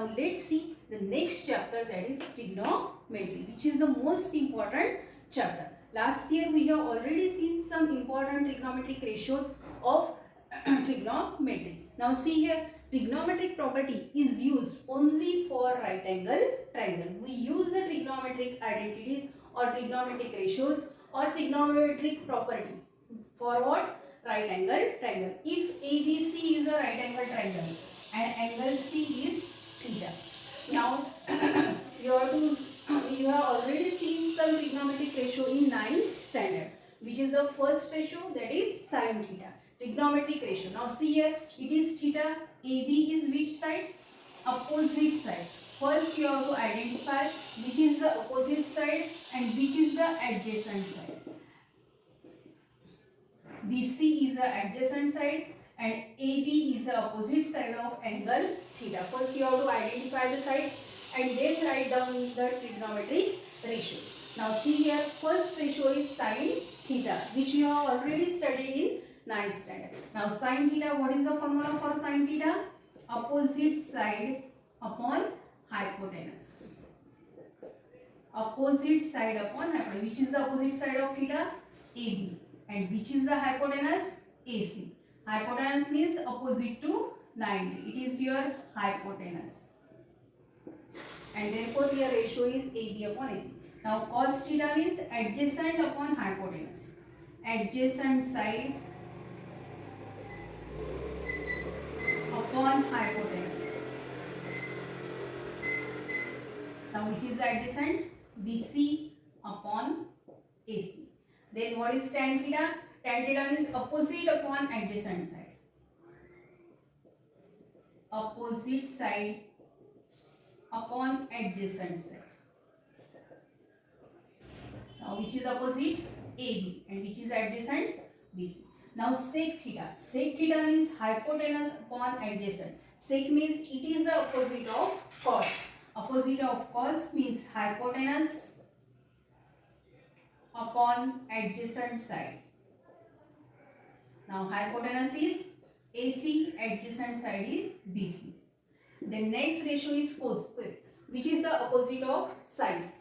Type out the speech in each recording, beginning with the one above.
Now let's see the next chapter, that is trigonometry, which is the most important chapter. Last year we have already seen some important trigonometric ratios of trigonometry. Now see here, trigonometric property is used only for right angle triangle. We use the trigonometric identities or trigonometric ratios or trigonometric property for what? Right angle triangle. If ABC is a right angle triangle and angle C is theta. Now you have already seen some trigonometric ratio in 9th standard, which is the first ratio, that is sin theta. Trigonometric ratio. Now see here, it is theta. AB is which side? Opposite side. First you have to identify which is the opposite side and which is the adjacent side. BC is the adjacent side and AB is the opposite side of angle theta. First you have to identify the sides and then write down the trigonometric ratios. Now see here, first ratio is sin theta, which you have already studied in 9th standard. Now sin theta, what is the formula for sin theta? Opposite side upon hypotenuse. Opposite side upon hypotenuse. Which is the opposite side of theta? AB. And which is the hypotenuse? AC. Hypotenuse means opposite to 90. It is your hypotenuse. And therefore your ratio is AB upon AC. Now cos theta means adjacent upon hypotenuse. Adjacent side upon hypotenuse. Now which is the adjacent? BC upon AC. Then what is tan theta? Tan theta means opposite upon adjacent side. Opposite side upon adjacent side. Now which is opposite? AB. And which is adjacent? BC. Now sec theta. Sec theta means hypotenuse upon adjacent. Sec means it is the opposite of cos. Opposite of cos means hypotenuse upon adjacent side. Now hypotenuse is AC, adjacent side is BC. The next ratio is cosec, which is the opposite of sine.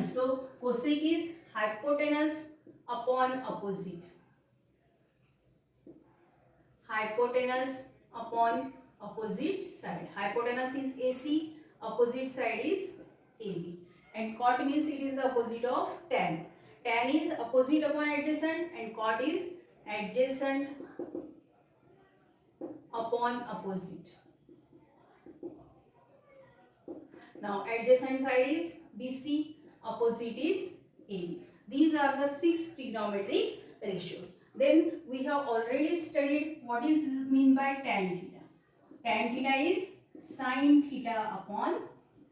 So cosec is hypotenuse upon opposite. Hypotenuse upon opposite side. Hypotenuse is AC, opposite side is AB. And cot means it is the opposite of tan. Tan is opposite upon adjacent and cot is adjacent upon opposite. Now adjacent side is BC, opposite is AB. These are the 6 trigonometric ratios. Then we have already studied what is mean by tan theta. Tan theta is sin theta upon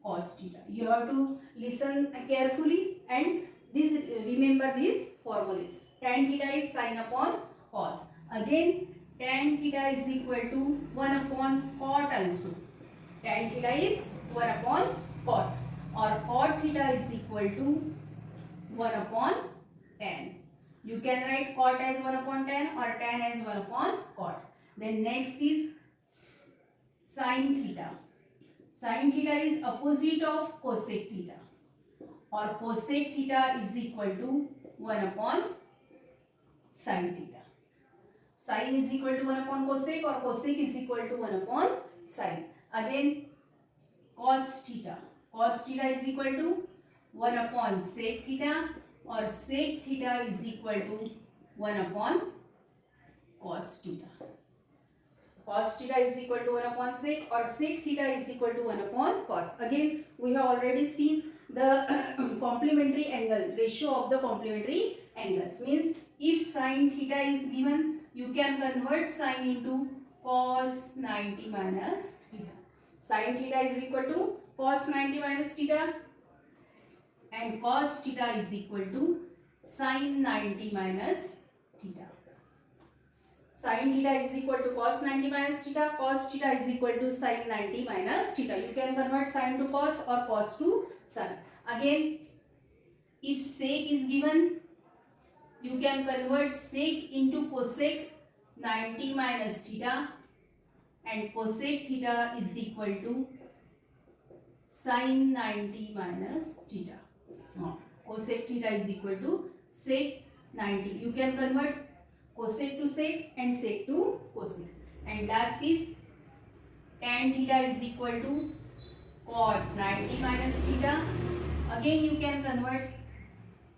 cos theta. You have to listen carefully and remember these formulas. Tan theta is sin upon cos. Again tan theta is equal to 1 upon cot also. Tan theta is 1 upon cot, or cot theta is equal to 1 upon tan. You can write cot as 1 upon tan or tan as 1 upon cot. Then next is sin theta. Sin theta is opposite of cosec theta, or cosec theta is equal to 1 upon sin theta. Sin is equal to 1 upon cosec, or cosec is equal to 1 upon sin. Again cos theta. Cos theta is equal to 1 upon sec theta, or sec theta is equal to 1 upon cos theta. Cos theta is equal to 1 upon sec, or sec theta is equal to 1 upon cos. Again we have already seen the complementary angle, ratio of the complementary angles. Means if sin theta is given, you can convert sin into cos 90 minus theta. Sin theta is equal to cos 90 minus theta, and cos theta is equal to sin 90 minus theta. Sin theta is equal to cos 90 minus theta, cos theta is equal to sin 90 minus theta. You can convert sin to cos or cos to sin. Again, if sec is given, you can convert sec into cosec 90 minus theta, and cosec theta is equal to sin 90 minus theta. Cosec theta is equal to sec 90. You can convert cosec to sec and sec to cosec. And last is tan theta is equal to cot 90 minus theta. Again you can convert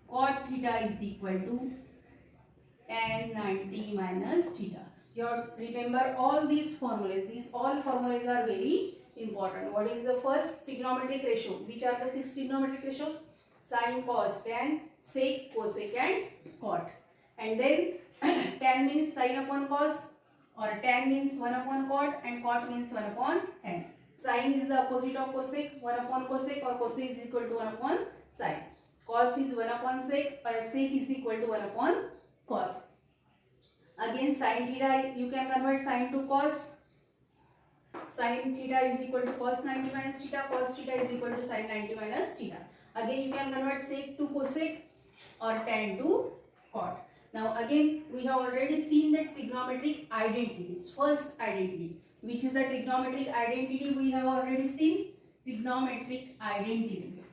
cot theta is equal to tan 90 minus theta. You have to remember all these formulas. These all formulas are very important. What is the first? Trigonometric ratio. Which are the 6 trigonometric ratios? Sin, cos, tan, sec, cosec and cot. And then tan means sin upon cos, or tan means 1 upon cot, and cot means 1 upon tan. Sin is the opposite of cosec, 1 upon cosec, or cosec is equal to 1 upon sin. Cos is 1 upon sec, or sec is equal to 1 upon cos. Again sin theta, you can convert sin to cos. Sin theta is equal to cos 90 minus theta, cos theta is equal to sin 90 minus theta. Again you can convert sec to cosec or tan to cot. Now again we have already seen the trigonometric identities. First identity, which is the trigonometric identity, we have already seen trigonometric identity.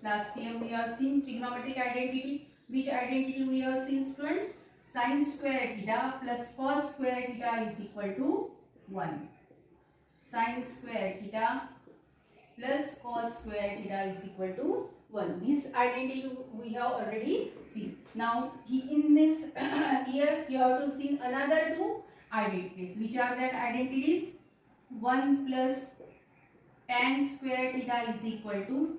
Last year we have seen trigonometric identity. Which identity we have seen, students? Sin square theta plus cos square theta is equal to 1. Sin square theta plus cos square theta is equal to 1. This identity we have already seen. Now in this year you have to see another two identities. Which are that identities? 1 plus tan square theta is equal to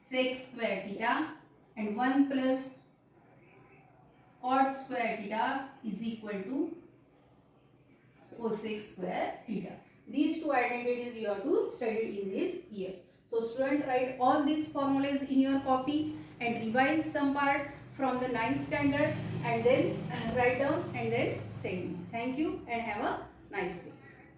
sec square theta, and 1 plus cot square theta is equal to cosec square theta. These two identities you have to study in this year. So student, write all these formulas in your copy and revise some part from the 9th standard, and then write down and then send me. Thank you and have a nice day.